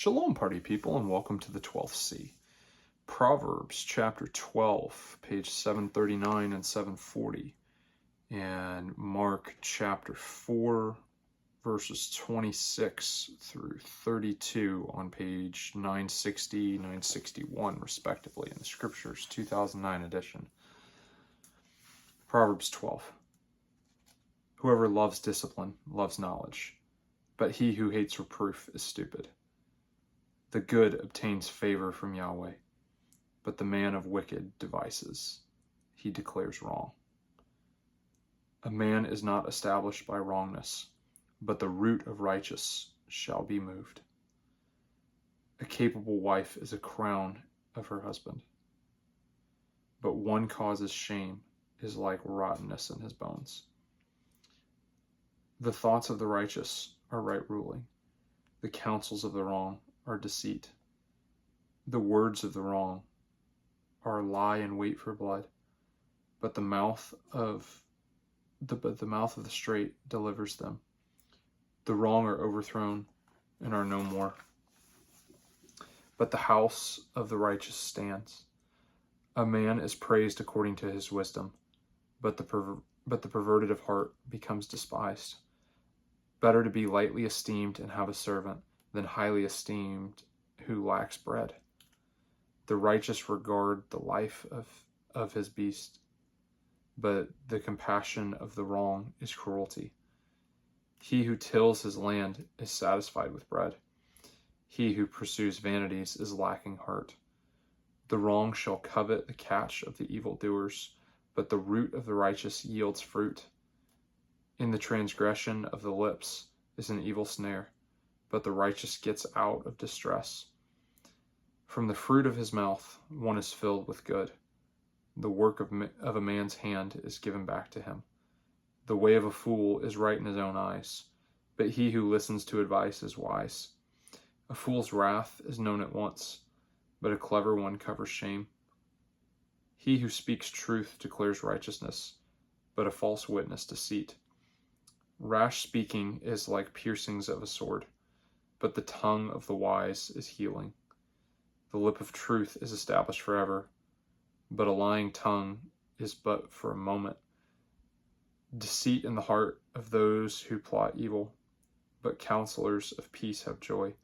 Shalom, party people, and welcome to the 12th C. Proverbs Chapter 12, page 739 and 740, and Mark Chapter 4, verses 26 through 32 on page 960, 961, respectively, in the Scriptures 2009 edition. Proverbs 12. Whoever loves discipline loves knowledge, but he who hates reproof is stupid. The good obtains favor from Yahweh, but the man of wicked devices he declares wrong. A man is not established by wrongness, but the root of righteous shall be moved. A capable wife is a crown of her husband, but one causes shame is like rottenness in his bones. The thoughts of the righteous are right ruling. The counsels of the wrong are deceit. The words of the wrong are lie and wait for blood, but the mouth of the straight delivers them. The wrong are overthrown and are no more, but the house of the righteous stands. A man is praised according to his wisdom, but the perverted of heart becomes despised. Better to be lightly esteemed and have a servant than highly esteemed who lacks bread. The righteous regard the life of his beast, but the compassion of the wrong is cruelty. He who tills his land is satisfied with bread. He who pursues vanities is lacking heart. The wrong shall covet the catch of the evildoers, but the root of the righteous yields fruit. In the transgression of the lips is an evil snare, but the righteous gets out of distress. From the fruit of his mouth one is filled with good. The work of a man's hand is given back to him. The way of a fool is right in his own eyes, but he who listens to advice is wise. A fool's wrath is known at once, but a clever one covers shame. He who speaks truth declares righteousness, but a false witness deceit. Rash speaking is like piercings of a sword, but the tongue of the wise is healing. The lip of truth is established forever, but a lying tongue is but for a moment. Deceit in the heart of those who plot evil, but counselors of peace have joy.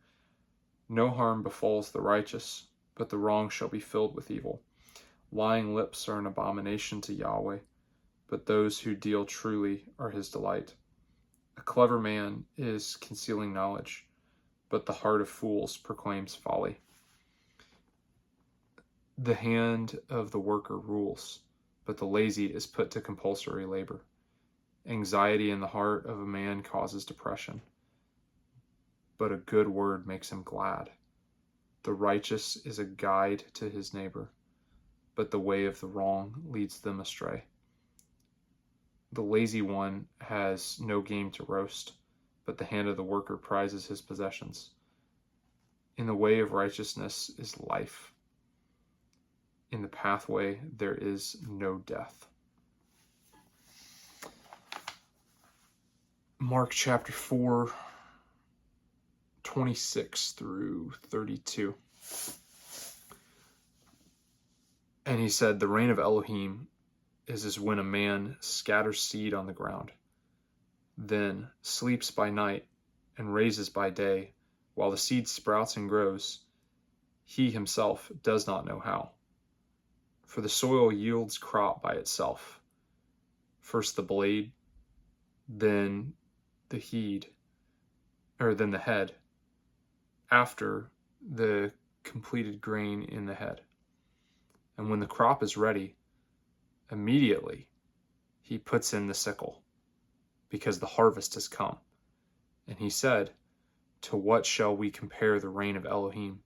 No harm befalls the righteous, but the wrong shall be filled with evil. Lying lips are an abomination to Yahweh, but those who deal truly are his delight. A clever man is concealing knowledge, but the heart of fools proclaims folly. The hand of the worker rules, but the lazy is put to compulsory labor. Anxiety in the heart of a man causes depression, but a good word makes him glad. The righteous is a guide to his neighbor, but the way of the wrong leads them astray. The lazy one has no game to roast, but the hand of the worker prizes his possessions. In the way of righteousness is life. In the pathway there is no death. Mark chapter 4, 26 through 32. And he said, the reign of Elohim is as when a man scatters seed on the ground, then sleeps by night and raises by day, while the seed sprouts and grows. He himself does not know how. For the soil yields crop by itself, first the blade, then the head, after the completed grain in the head. And when the crop is ready, immediately he puts in the sickle, because the harvest has come. And he said, to what shall we compare the reign of Elohim?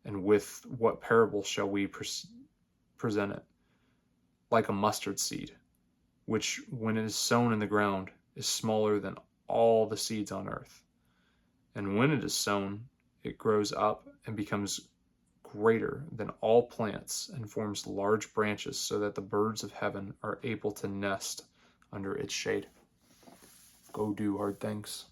And with what parable shall we present it? Like a mustard seed, which when it is sown in the ground is smaller than all the seeds on earth. And when it is sown, it grows up and becomes greater than all plants and forms large branches so that the birds of heaven are able to nest under its shade. Go do hard things.